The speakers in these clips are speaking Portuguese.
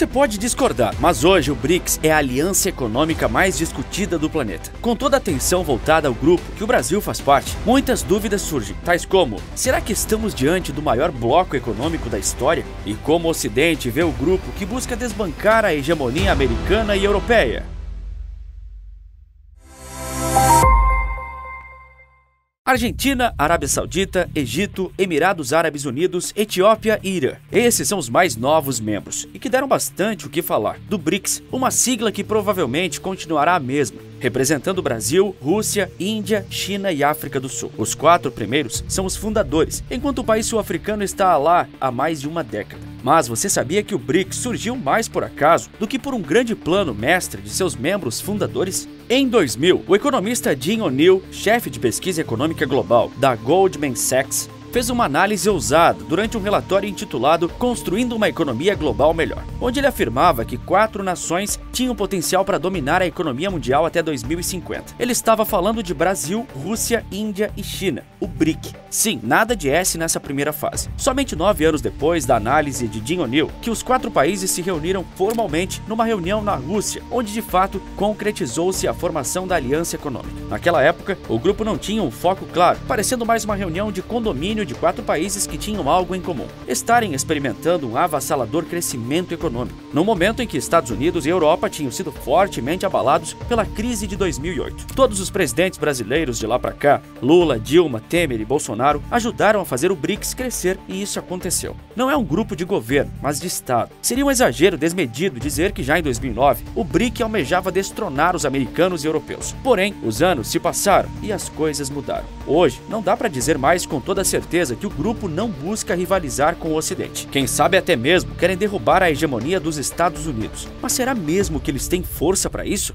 Você pode discordar, mas hoje o BRICS é a aliança econômica mais discutida do planeta. Com toda a atenção voltada ao grupo que o Brasil faz parte, muitas dúvidas surgem, tais como: será que estamos diante do maior bloco econômico da história? E como o Ocidente vê o grupo que busca desbancar a hegemonia americana e europeia? Argentina, Arábia Saudita, Egito, Emirados Árabes Unidos, Etiópia e Irã. Esses são os mais novos membros e que deram bastante o que falar do BRICS, uma sigla que provavelmente continuará a mesma, representando Brasil, Rússia, Índia, China e África do Sul. Os 4 primeiros são os fundadores, enquanto o país sul-africano está lá há mais de uma década. Mas você sabia que o BRICS surgiu mais por acaso do que por um grande plano mestre de seus membros fundadores? Em 2000, o economista Jim O'Neill, chefe de pesquisa econômica global da Goldman Sachs, fez uma análise ousada durante um relatório intitulado Construindo uma Economia Global Melhor, onde ele afirmava que 4 nações tinham potencial para dominar a economia mundial até 2050. Ele estava falando de Brasil, Rússia, Índia e China, o BRIC. Sim, nada de S nessa primeira fase. Somente 9 anos depois da análise de Jim O'Neill, que os 4 países se reuniram formalmente numa reunião na Rússia, onde de fato concretizou-se a formação da Aliança Econômica. Naquela época, o grupo não tinha um foco claro, parecendo mais uma reunião de condomínio de 4 países que tinham algo em comum: estarem experimentando um avassalador crescimento econômico, no momento em que Estados Unidos e Europa tinham sido fortemente abalados pela crise de 2008. Todos os presidentes brasileiros de lá para cá, Lula, Dilma, Temer e Bolsonaro, ajudaram a fazer o BRICS crescer e isso aconteceu. Não é um grupo de governo, mas de Estado. Seria um exagero desmedido dizer que já em 2009 o BRIC almejava destronar os americanos e europeus. Porém, os anos se passaram e as coisas mudaram. Hoje, não dá para dizer mais com toda certeza que o grupo não busca rivalizar com o Ocidente. Quem sabe até mesmo querem derrubar a hegemonia dos Estados Unidos. Mas será mesmo que eles têm força para isso?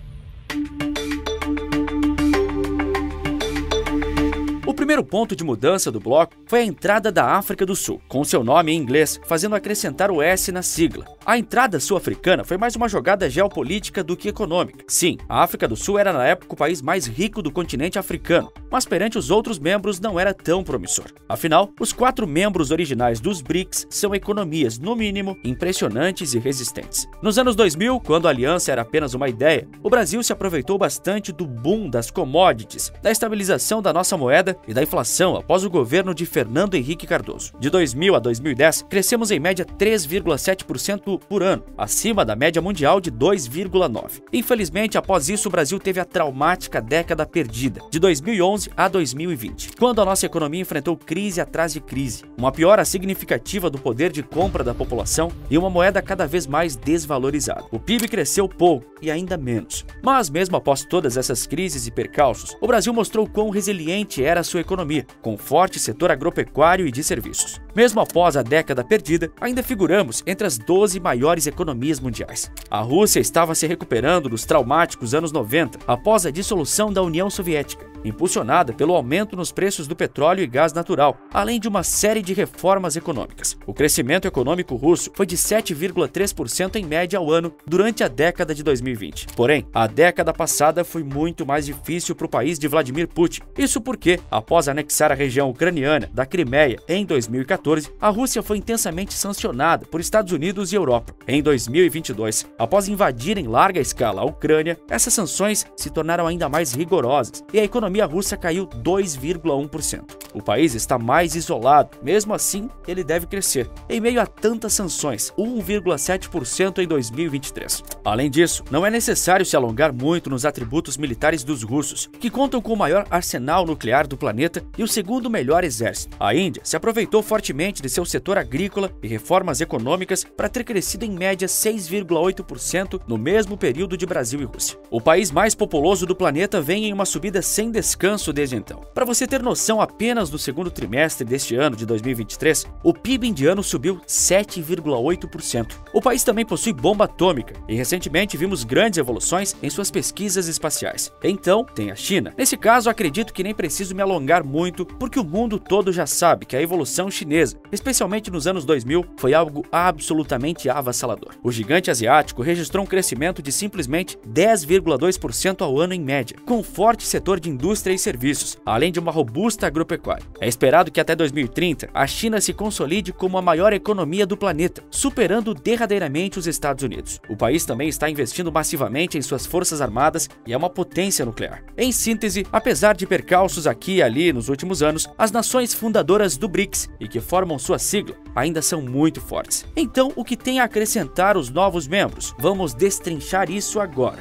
O primeiro ponto de mudança do bloco foi a entrada da África do Sul, com seu nome em inglês, fazendo acrescentar o S na sigla. A entrada sul-africana foi mais uma jogada geopolítica do que econômica. Sim, a África do Sul era na época o país mais rico do continente africano, mas perante os outros membros não era tão promissor. Afinal, os 4 membros originais dos BRICS são economias, no mínimo, impressionantes e resistentes. Nos anos 2000, quando a aliança era apenas uma ideia, o Brasil se aproveitou bastante do boom das commodities, da estabilização da nossa moeda e da inflação após o governo de Fernando Henrique Cardoso. De 2000 a 2010, crescemos em média 3,7% por ano, acima da média mundial de 2,9%. Infelizmente, após isso, o Brasil teve a traumática década perdida, de 2011 a 2020, quando a nossa economia enfrentou crise atrás de crise, uma piora significativa do poder de compra da população e uma moeda cada vez mais desvalorizada. O PIB cresceu pouco e ainda menos. Mas mesmo após todas essas crises e percalços, o Brasil mostrou quão resiliente era a sua economia, com um forte setor agropecuário e de serviços. Mesmo após a década perdida, ainda figuramos entre as 12 maiores economias mundiais. A Rússia estava se recuperando dos traumáticos anos 90 após a dissolução da União Soviética, impulsionada pelo aumento nos preços do petróleo e gás natural, além de uma série de reformas econômicas. O crescimento econômico russo foi de 7,3% em média ao ano durante a década de 2020. Porém, a década passada foi muito mais difícil para o país de Vladimir Putin. Isso porque, após anexar a região ucraniana da Crimeia em 2014, a Rússia foi intensamente sancionada por Estados Unidos e Europa. Em 2022, após invadir em larga escala a Ucrânia, essas sanções se tornaram ainda mais rigorosas e a economia russa caiu 2,1%. O país está mais isolado, mesmo assim, ele deve crescer, em meio a tantas sanções, 1,7% em 2023. Além disso, não é necessário se alongar muito nos atributos militares dos russos, que contam com o maior arsenal nuclear do planeta e o segundo melhor exército. A Índia se aproveitou fortemente de seu setor agrícola e reformas econômicas para ter crescido em média 6,8% no mesmo período de Brasil e Rússia. O país mais populoso do planeta vem em uma subida sem descanso desde então. Para você ter noção, apenas no segundo trimestre deste ano de 2023, o PIB indiano subiu 7,8%. O país também possui bomba atômica e recentemente vimos grandes evoluções em suas pesquisas espaciais. Então, tem a China. Nesse caso, acredito que nem preciso me alongar muito, porque o mundo todo já sabe que a evolução chinesa, especialmente nos anos 2000, foi algo absolutamente avassalador. O gigante asiático registrou um crescimento de simplesmente 10,2% ao ano em média, com um forte setor de indústria e serviços, além de uma robusta agropecuária. trabalho. É esperado que até 2030 a China se consolide como a maior economia do planeta, superando derradeiramente os Estados Unidos. O país também está investindo massivamente em suas forças armadas e é uma potência nuclear. Em síntese, apesar de percalços aqui e ali nos últimos anos, as nações fundadoras do BRICS e que formam sua sigla ainda são muito fortes. Então, o que tem a acrescentar os novos membros? Vamos destrinchar isso agora.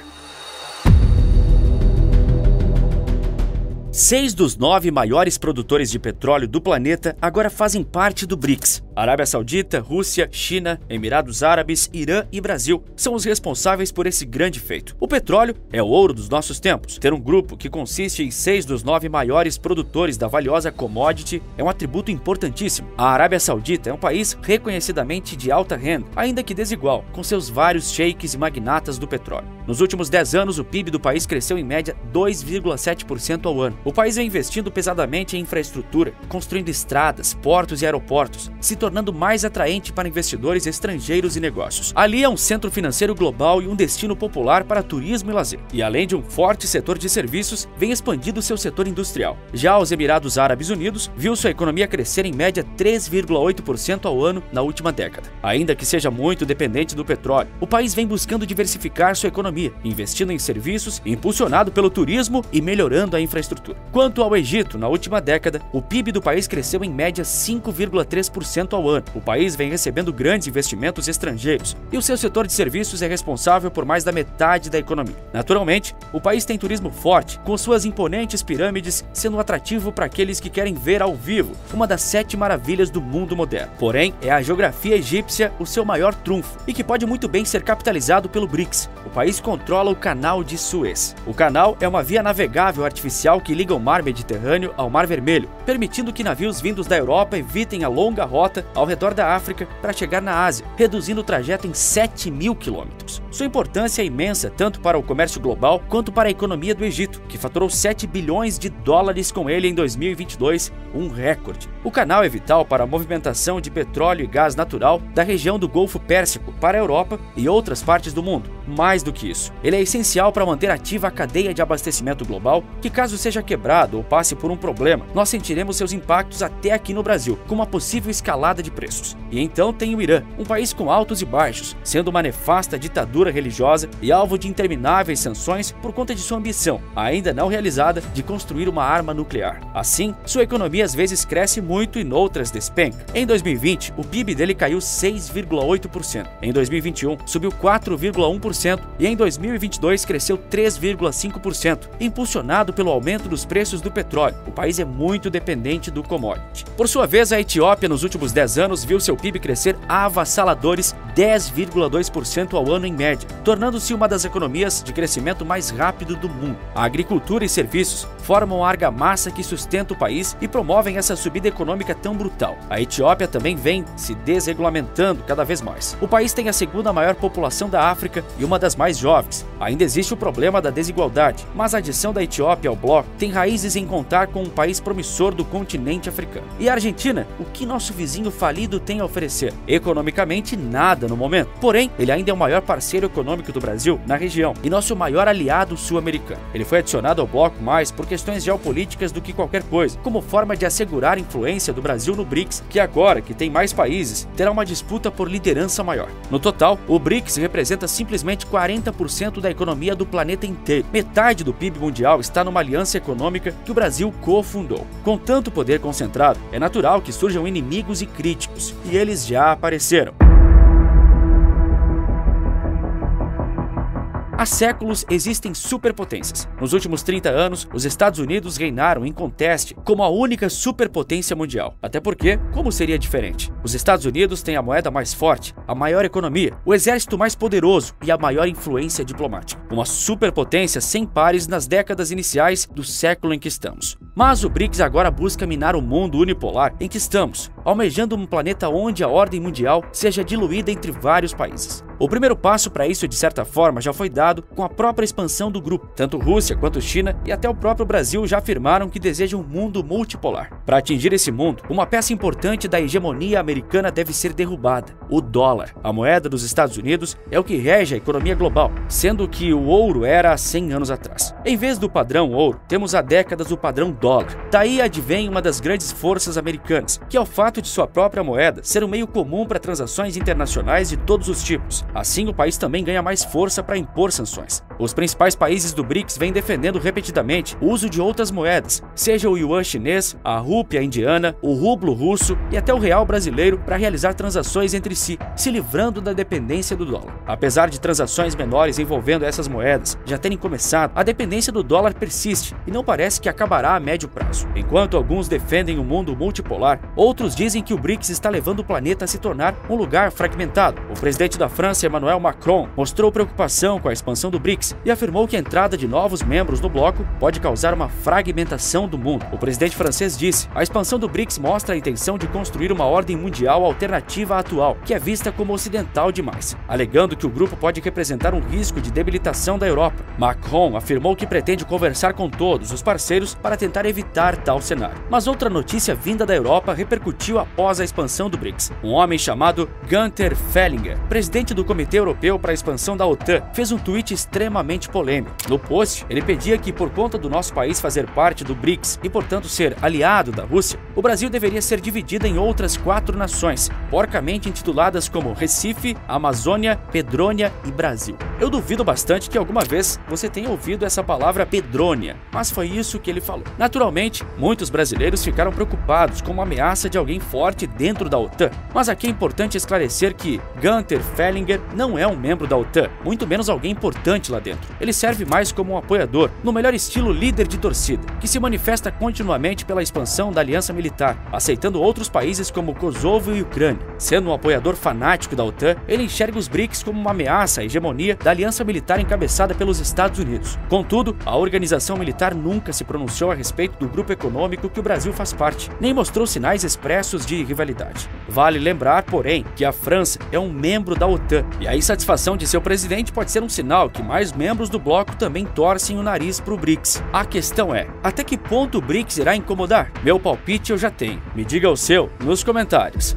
6 dos 9 maiores produtores de petróleo do planeta agora fazem parte do BRICS. Arábia Saudita, Rússia, China, Emirados Árabes, Irã e Brasil são os responsáveis por esse grande feito. O petróleo é o ouro dos nossos tempos. Ter um grupo que consiste em 6 dos 9 maiores produtores da valiosa commodity é um atributo importantíssimo. A Arábia Saudita é um país reconhecidamente de alta renda, ainda que desigual, com seus vários sheiks e magnatas do petróleo. Nos últimos 10 anos, o PIB do país cresceu em média 2,7% ao ano. O país vem investindo pesadamente em infraestrutura, construindo estradas, portos e aeroportos, se tornando mais atraente para investidores estrangeiros e negócios. Ali é um centro financeiro global e um destino popular para turismo e lazer. E além de um forte setor de serviços, vem expandindo seu setor industrial. Já os Emirados Árabes Unidos viu sua economia crescer em média 3,8% ao ano na última década. Ainda que seja muito dependente do petróleo, o país vem buscando diversificar sua economia, investindo em serviços, impulsionado pelo turismo e melhorando a infraestrutura. Quanto ao Egito, na última década, o PIB do país cresceu em média 5,3% ao ano. O país vem recebendo grandes investimentos estrangeiros e o seu setor de serviços é responsável por mais da metade da economia. Naturalmente, o país tem turismo forte, com suas imponentes pirâmides sendo um atrativo para aqueles que querem ver ao vivo uma das 7 maravilhas do mundo moderno. Porém, é a geografia egípcia o seu maior trunfo e que pode muito bem ser capitalizado pelo BRICS. O país controla o Canal de Suez. O canal é uma via navegável artificial que liga o Mar Mediterrâneo ao Mar Vermelho, permitindo que navios vindos da Europa evitem a longa rota ao redor da África para chegar na Ásia, reduzindo o trajeto em 7.000 quilômetros. Sua importância é imensa tanto para o comércio global quanto para a economia do Egito, que faturou 7 bilhões de dólares com ele em 2022, um recorde. O canal é vital para a movimentação de petróleo e gás natural da região do Golfo Pérsico para a Europa e outras partes do mundo. Mais do que isso, ele é essencial para manter ativa a cadeia de abastecimento global, que caso seja quebrado ou passe por um problema, nós sentiremos seus impactos até aqui no Brasil, com uma possível escalada de preços. E então tem o Irã, um país com altos e baixos, sendo uma nefasta ditadura religiosa e alvo de intermináveis sanções por conta de sua ambição, ainda não realizada, de construir uma arma nuclear. Assim, sua economia às vezes cresce muito e noutras despenca. Em 2020, o PIB dele caiu 6,8%. Em 2021, subiu 4,1% e em 2022 cresceu 3,5%, impulsionado pelo aumento dos preços do petróleo. O país é muito dependente do commodity. Por sua vez, a Etiópia nos últimos 10 anos viu seu PIB crescer avassaladores 10,2% ao ano em média, tornando-se uma das economias de crescimento mais rápido do mundo. A agricultura e serviços formam a argamassa que sustenta o país e promovem essa subida econômica tão brutal. A Etiópia também vem se desregulamentando cada vez mais. O país tem a segunda maior população da África e uma das mais jovens. Ainda existe o problema da desigualdade, mas a adição da Etiópia ao bloco tem raízes em contar com um país promissor do continente africano. E a Argentina? O que nosso vizinho falido tem a oferecer? Economicamente, nada no momento. Porém, ele ainda é o maior parceiro econômico do Brasil na região e nosso maior aliado sul-americano. Ele foi adicionado ao bloco mais por questões geopolíticas do que qualquer coisa, como forma de assegurar a influência do Brasil no BRICS, que agora que tem mais países, terá uma disputa por liderança maior. No total, o BRICS representa simplesmente 40% da economia do planeta inteiro. Metade do PIB mundial está numa aliança econômica que o Brasil cofundou. Com tanto poder concentrado, é natural que surjam inimigos e críticos, e eles já apareceram. Há séculos existem superpotências. Nos últimos 30 anos, os Estados Unidos reinaram inconteste como a única superpotência mundial. Até porque, como seria diferente? Os Estados Unidos têm a moeda mais forte, a maior economia, o exército mais poderoso e a maior influência diplomática. Uma superpotência sem pares nas décadas iniciais do século em que estamos. Mas o BRICS agora busca minar o mundo unipolar em que estamos, almejando um planeta onde a ordem mundial seja diluída entre vários países. O primeiro passo para isso, de certa forma, já foi dado relacionado com a própria expansão do grupo. Tanto Rússia quanto China e até o próprio Brasil já afirmaram que desejam um mundo multipolar. Para atingir esse mundo, uma peça importante da hegemonia americana deve ser derrubada: o dólar. A moeda dos Estados Unidos é o que rege a economia global, sendo que o ouro era há 100 anos atrás. Em vez do padrão ouro, temos há décadas o padrão dólar. Daí advém uma das grandes forças americanas, que é o fato de sua própria moeda ser um meio comum para transações internacionais de todos os tipos. Assim, o país também ganha mais força para impor sanções. Os principais países do BRICS vêm defendendo repetidamente o uso de outras moedas, seja o yuan chinês, a rúpia indiana, o rublo russo e até o real brasileiro, para realizar transações entre si, se livrando da dependência do dólar. Apesar de transações menores envolvendo essas moedas já terem começado, a dependência do dólar persiste e não parece que acabará a médio prazo. Enquanto alguns defendem um mundo multipolar, outros dizem que o BRICS está levando o planeta a se tornar um lugar fragmentado. O presidente da França, Emmanuel Macron, mostrou preocupação com a expansão do BRICS e afirmou que a entrada de novos membros no bloco pode causar uma fragmentação do mundo. O presidente francês disse: a expansão do BRICS mostra a intenção de construir uma ordem mundial alternativa à atual, que é vista como ocidental demais, alegando que o grupo pode representar um risco de debilitação da Europa. Macron afirmou que pretende conversar com todos os parceiros para tentar evitar tal cenário. Mas outra notícia vinda da Europa repercutiu após a expansão do BRICS. Um homem chamado Günther Fehlinger, presidente do Comitê Europeu para a Expansão da OTAN, fez um tweet extremamente polêmico. No post, ele pedia que, por conta do nosso país fazer parte do BRICS e, portanto, ser aliado da Rússia, o Brasil deveria ser dividido em outras 4 nações, porcamente intituladas como Recife, Amazônia, Pedrônia e Brasil. Eu duvido bastante que alguma vez você tenha ouvido essa palavra Pedrônia, mas foi isso que ele falou. Naturalmente, muitos brasileiros ficaram preocupados com uma ameaça de alguém forte dentro da OTAN, mas aqui é importante esclarecer que Günther Fehlinger não é um membro da OTAN, muito menos alguém importante lá dentro. Ele serve mais como um apoiador, no melhor estilo líder de torcida, que se manifesta continuamente pela expansão da aliança militar, aceitando outros países como Kosovo e Ucrânia. Sendo um apoiador fanático da OTAN, ele enxerga os BRICS como uma ameaça à hegemonia da aliança militar encabeçada pelos Estados Unidos. Contudo, a organização militar nunca se pronunciou a respeito do grupo econômico que o Brasil faz parte, nem mostrou sinais expressos de rivalidade. Vale lembrar, porém, que a França é um membro da OTAN, e a insatisfação de seu presidente pode ser um sinal que mais membros do bloco também torcem o nariz para o BRICS. A questão é, até que ponto o BRICS irá incomodar? Meu palpite eu já tenho. Me diga o seu nos comentários.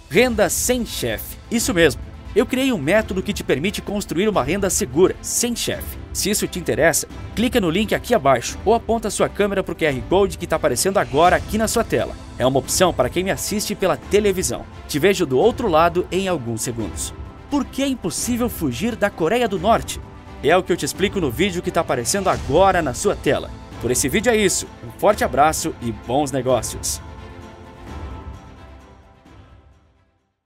Renda sem chefe. Isso mesmo. Eu criei um método que te permite construir uma renda segura, sem chefe. Se isso te interessa, clica no link aqui abaixo ou aponta sua câmera para o QR Code que está aparecendo agora aqui na sua tela. É uma opção para quem me assiste pela televisão. Te vejo do outro lado em alguns segundos. Por que é impossível fugir da Coreia do Norte? É o que eu te explico no vídeo que está aparecendo agora na sua tela. Por esse vídeo é isso. Um forte abraço e bons negócios!